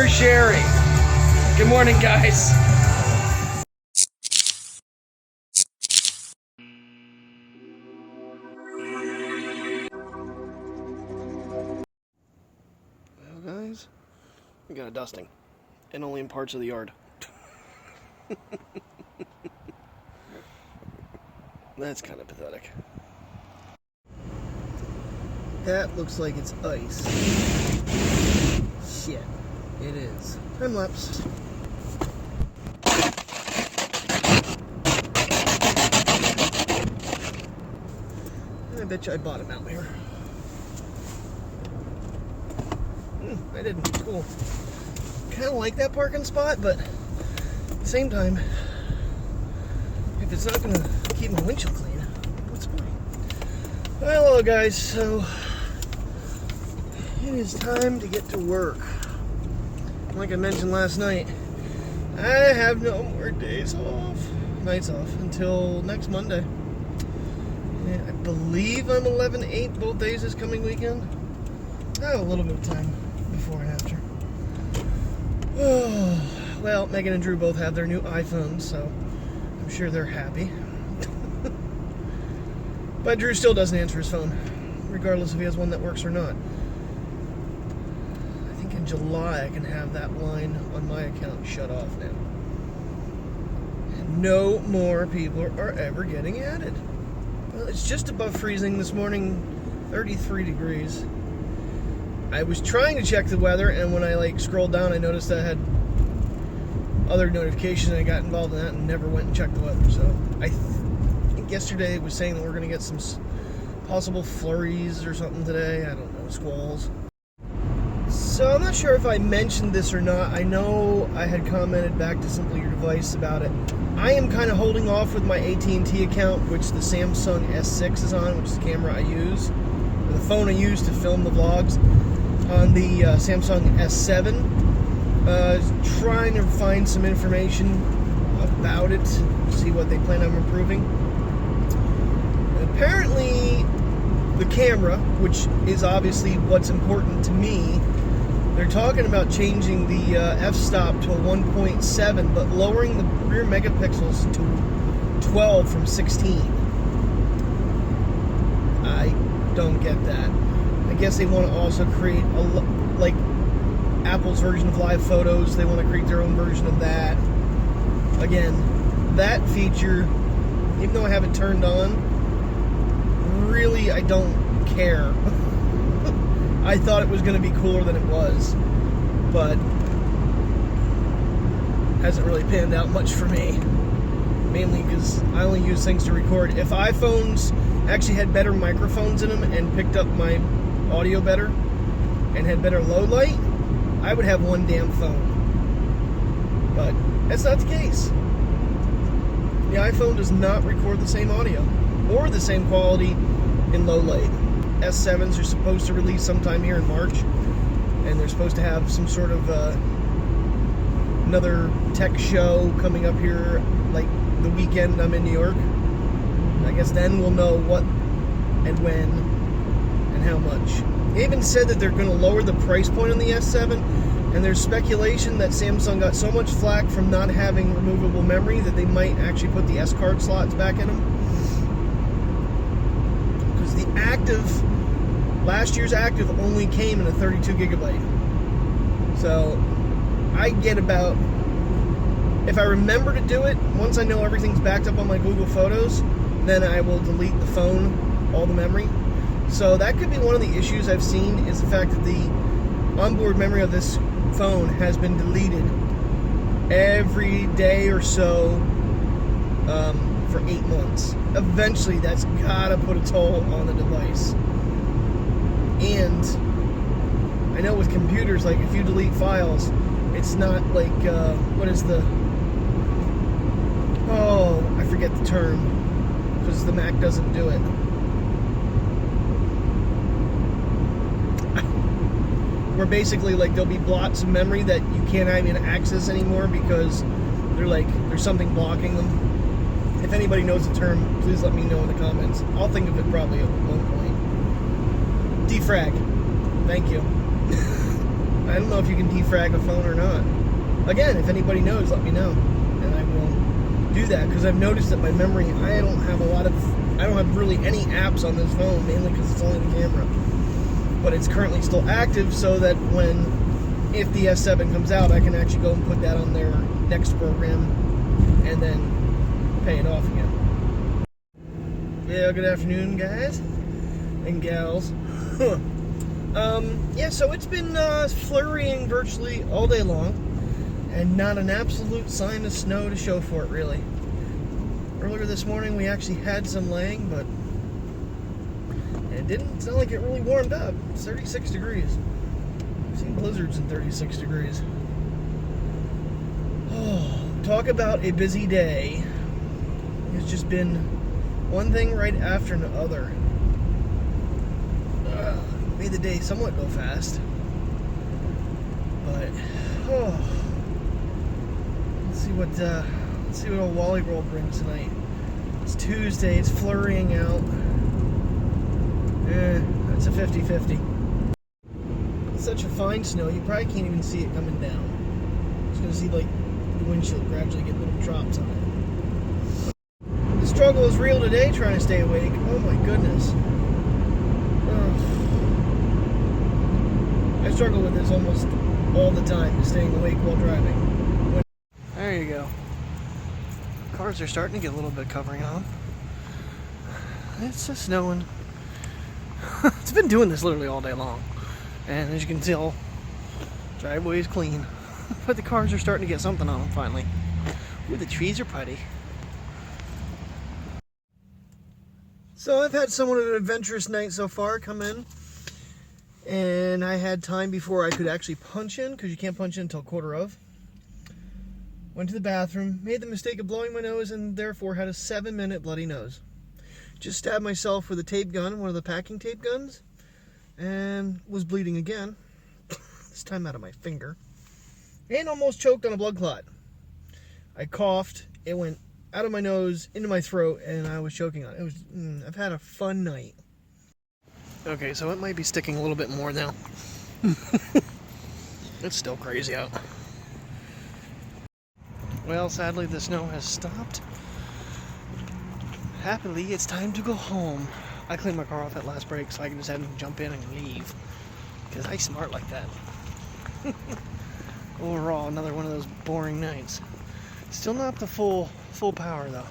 sharing. Good morning, guys. Well, guys, we got a dusting, and only in parts of the yard. That's kind of pathetic. That looks like it's ice. Shit, it is. Time lapse. I bet you I bought him out here. I didn't. Cool. Kind of like that parking spot, but at the same time, if it's not going to keep my windshield clean, what's the point? Hello, guys. So it is time to get to work. Like I mentioned last night, I have no more nights off until next Monday. I believe I'm 11/8 both days this coming weekend. I have a little bit of time before and after. Well, Megan and Drew both have their new iPhones, so I'm sure they're happy. But Drew still doesn't answer his phone, regardless if he has one that works or not. I think in July I can have that line on my account shut off now. And no more people are ever getting added. Well, it's just above freezing this morning, 33 degrees. I was trying to check the weather, and when I scrolled down, I noticed I had other notifications, and I got involved in that and never went and checked the weather. So I think yesterday it was saying that we're going to get some possible flurries or something today. I don't know, squalls. So I'm not sure if I mentioned this or not. I know I had commented back to Simply Your Device about it. I am kind of holding off with my AT&T account, which the Samsung S6 is on, which is the camera I use, or the phone I use to film the vlogs, on the Samsung S7. Trying to find some information about it, see what they plan on improving. And apparently, the camera, which is obviously what's important to me, they're talking about changing the f-stop to a 1.7, but lowering the rear megapixels to 12 from 16. I don't get that. I guess they want to also create like Apple's version of live photos. They want to create their own version of that. Again, that feature, even though I have it turned on, really I don't care. I thought it was going to be cooler than it was, but hasn't really panned out much for me. Mainly because I only use things to record. If iPhones actually had better microphones in them and picked up my audio better and had better low light, I would have one damn phone. But that's not the case. The iPhone does not record the same audio or the same quality in low light. S7s are supposed to release sometime here in March, and they're supposed to have some sort of another tech show coming up here like the weekend I'm in New York. I guess then we'll know what and when and how much. They even said that they're going to lower the price point on the S7, and there's speculation that Samsung got so much flack from not having removable memory that they might actually put the S-card slots back in them. Because the Active, last year's Active only came in a 32 gigabyte. So I get about, if I remember to do it, once I know everything's backed up on my Google Photos, then I will delete the phone, all the memory. So that could be one of the issues I've seen, is the fact that the onboard memory of this phone has been deleted every day or so for 8 months. Eventually, that's gotta put a toll on the device. And I know with computers, like if you delete files, it's not like, what is the, oh, I forget the term, because the Mac doesn't do it. Where basically, like, there'll be blocks of memory that you can't even access anymore because there's something blocking them. If anybody knows the term, please let me know in the comments. I'll think of it probably at one point. Defrag. Thank you. I don't know if you can defrag a phone or not. Again, if anybody knows, let me know, and I will do that, because I've noticed that my memory, I don't have really any apps on this phone, mainly because it's only the camera. But it's currently still active, so that if the S7 comes out, I can actually go and put that on their next program, and then pay it off again. Yeah, good afternoon, guys and gals. Yeah, so it's been flurrying virtually all day long, and not an absolute sign of snow to show for it, really. Earlier this morning, we actually had some laying, but it didn't sound like it really warmed up. It's 36 degrees. I've seen blizzards in 36 degrees. Oh, talk about a busy day. It's just been one thing right after another. Made the day somewhat go fast. But, let's see what old Wally World brings tonight. It's Tuesday, it's flurrying out. It's a 50-50. It's such a fine snow, you probably can't even see it coming down. You're just gonna see, like, the windshield gradually get little drops on it. The struggle is real today, trying to stay awake. Oh my goodness. I struggle with this almost all the time, staying awake while driving. There you go. Cars are starting to get a little bit of covering on. It's just snowing. It's been doing this literally all day long. And as you can tell, driveway is clean. But the cars are starting to get something on them finally. Ooh, the trees are putty. So I've had somewhat of an adventurous night so far come in. And I had time before I could actually punch in, because you can't punch in until 1:15. Went to the bathroom, made the mistake of blowing my nose, and therefore had a 7-minute bloody nose. Just stabbed myself with a tape gun, one of the packing tape guns, and was bleeding again. This time out of my finger. And almost choked on a blood clot. I coughed, it went out of my nose, into my throat, and I was choking on it. I've had a fun night. Okay, so it might be sticking a little bit more now. It's still crazy out. Well, sadly the snow has stopped. Happily, it's time to go home. I cleaned my car off at last break so I can just have him jump in and leave. Because I'm smart like that. Overall, another one of those boring nights. Still not the full power though.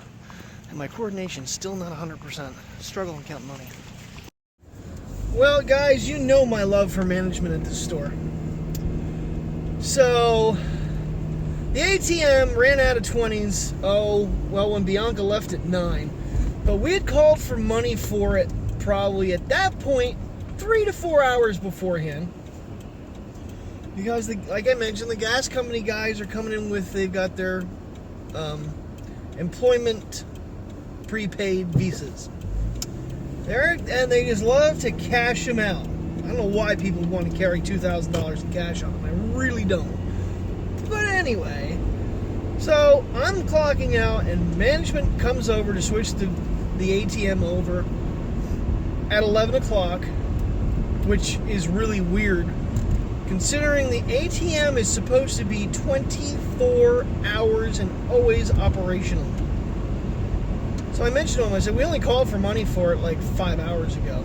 And my coordination's still not 100%. Struggling counting money. Well, guys, you know my love for management at this store. So, the ATM ran out of 20s, when Bianca left at 9. But we had called for money for it probably at that point 3 to 4 hours beforehand. Because, like I mentioned, the gas company guys are coming in with, they've got their employment prepaid visas. And they just love to cash them out. I don't know why people want to carry $2,000 in cash on them. I really don't. But anyway, so I'm clocking out, and management comes over to switch the ATM over at 11 o'clock, which is really weird, considering the ATM is supposed to be 24 hours and always operational. So I mentioned to him, I said, we only called for money for it like 5 hours ago.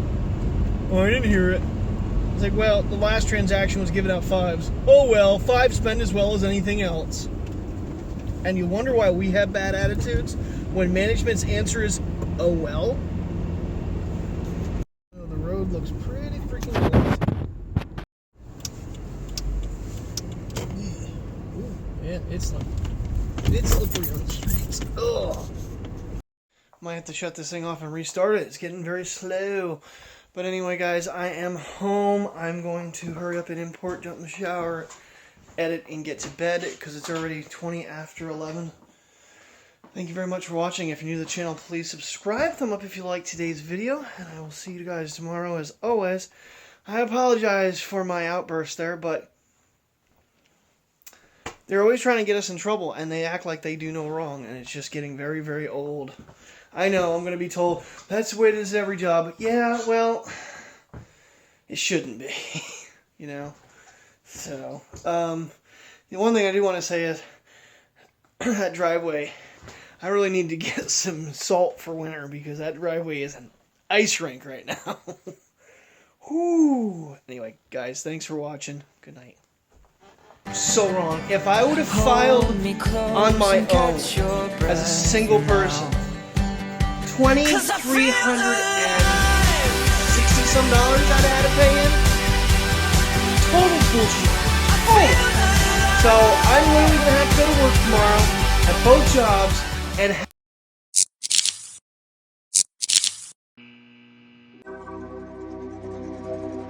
Oh, I didn't hear it. I was like, well, the last transaction was giving out 5s. Oh well, 5 spend as well as anything else. And you wonder why we have bad attitudes when management's answer is, oh well? Oh, the road looks pretty freaking nice. Ooh, yeah, it's slippery on the streets. Ugh. Might have to shut this thing off and restart it. It's getting very slow. But anyway, guys, I am home. I'm going to hurry up and import, jump in the shower, edit, and get to bed because it's already 20 after 11. Thank you very much for watching. If you're new to the channel, please subscribe. Thumb up if you like today's video. And I will see you guys tomorrow as always. I apologize for my outburst there, but they're always trying to get us in trouble, and they act like they do no wrong, and it's just getting very, very old. I know, I'm going to be told, that's the way it is at every job. Yeah, well, it shouldn't be, you know. So, the one thing I do want to say is that driveway, I really need to get some salt for winter because that driveway is an ice rink right now. Whew. Anyway, guys, thanks for watching. Good night. So wrong. If I would have filed on my own as a single person, $2,360 some I'd have to pay in. Total bullshit. Oh. So I'm literally gonna have to go to work tomorrow at both jobs and